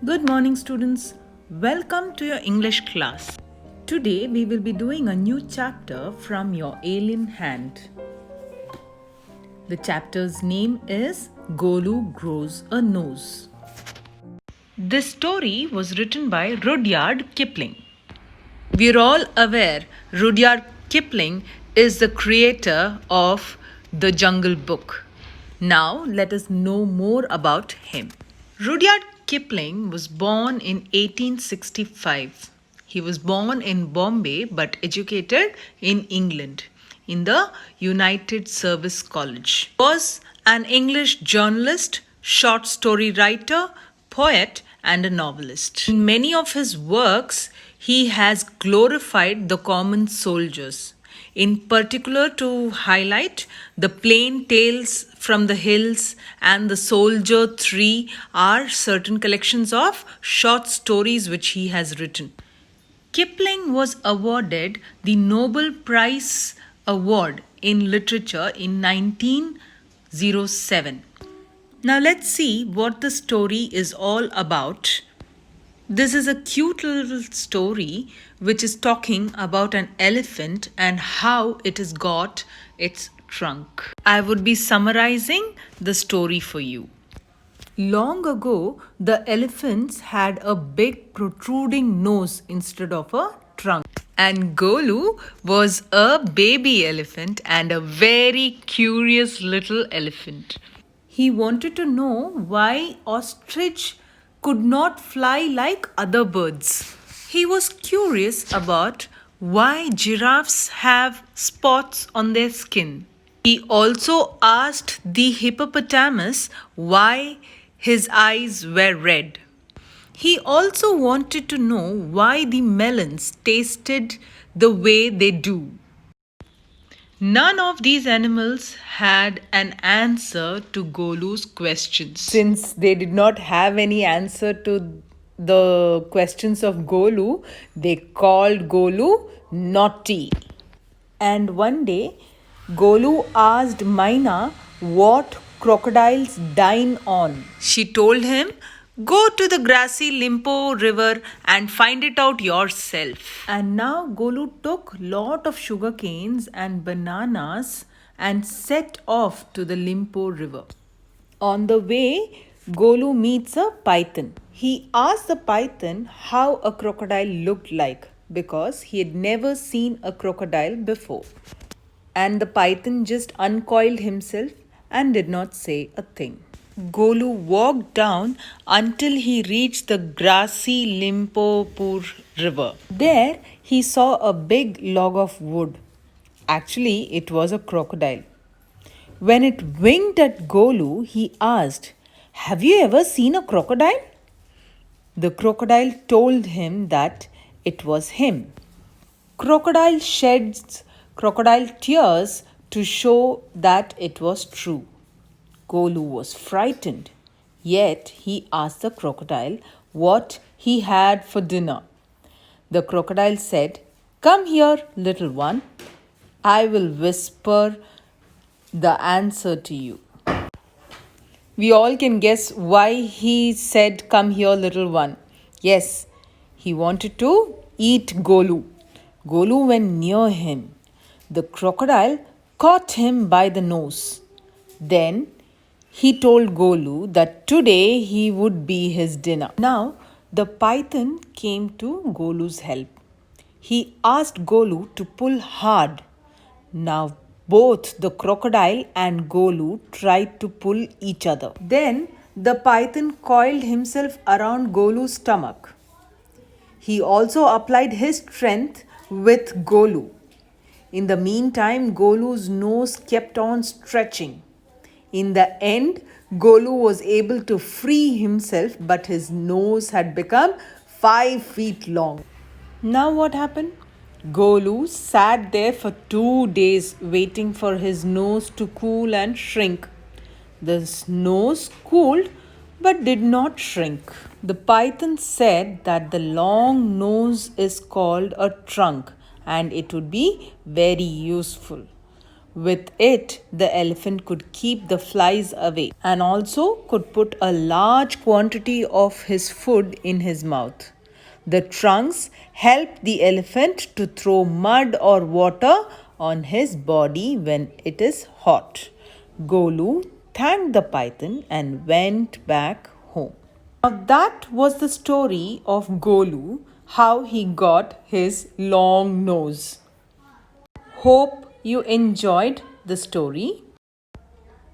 Good morning, students. Welcome to your English class. Today we will be doing a new chapter from your alien hand. The chapter's name is Golu Grows a Nose. This story was written by Rudyard Kipling. We're all aware Rudyard Kipling is the creator of The Jungle Book. Now let us know more about him. Rudyard Kipling was born in 1865. He was born in Bombay but educated in England in the United Service College. He was an English journalist, short story writer, poet, and a novelist. In many of his works, he has glorified the common soldiers. In particular, to highlight the Plain Tales from the Hills and the Soldier 3 are certain collections of short stories which he has written. Kipling was awarded the Nobel Prize Award in Literature in 1907. Now let's see what the story is all about. This is a cute little story which is talking about an elephant and how it has got its trunk. I would be summarizing the story for you. Long ago, the elephants had a big protruding nose instead of a trunk. And Golu was a baby elephant and a very curious little elephant. He wanted to know why ostrich could not fly like other birds. He was curious about why giraffes have spots on their skin. He also asked the hippopotamus why his eyes were red. He also wanted to know why the melons tasted the way they do. None of these animals had an answer to Golu's questions. Since they did not have any answer to the questions of Golu, they called Golu naughty. And one day, Golu asked Maina what crocodiles dine on. She told him, "Go to the grassy Limpo river and find it out yourself." And now Golu took lot of sugar canes and bananas and set off to the Limpo river. On the way, Golu meets a python. He asks the python how a crocodile looked like because he had never seen a crocodile before. And the python just uncoiled himself and did not say a thing. Golu walked down until he reached the grassy Limpopur river. There he saw a big log of wood. Actually, it was a crocodile. When it winked at Golu, he asked, "Have you ever seen a crocodile?" The crocodile told him that it was him. Crocodile sheds crocodile tears to show that it was true. Golu was frightened, yet he asked the crocodile what he had for dinner. The crocodile said, "Come here, little one. I will whisper the answer to you." We all can guess why he said, "Come here, little one." Yes, he wanted to eat Golu. Golu went near him. The crocodile caught him by the nose. Then he told Golu that today he would be his dinner. Now the python came to Golu's help. He asked Golu to pull hard. Now both the crocodile and Golu tried to pull each other. Then the python coiled himself around Golu's stomach. He also applied his strength with Golu. In the meantime, Golu's nose kept on stretching. In the end, Golu was able to free himself, but his nose had become 5 feet long. Now, what happened? Golu sat there for 2 days waiting for his nose to cool and shrink. The nose cooled but did not shrink. The python said that the long nose is called a trunk and it would be very useful. With it, the elephant could keep the flies away and also could put a large quantity of his food in his mouth. The trunks helped the elephant to throw mud or water on his body when it is hot. Golu thanked the python and went back home. Now, that was the story of Golu, how he got his long nose. Hope you enjoyed the story.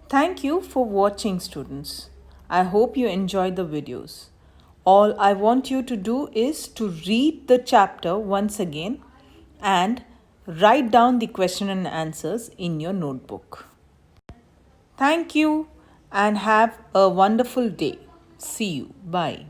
Thank you for watching, students. I hope you enjoyed the videos. All I want you to do is to read the chapter once again and write down the question and answers in your notebook. Thank you and have a wonderful day. See you. Bye.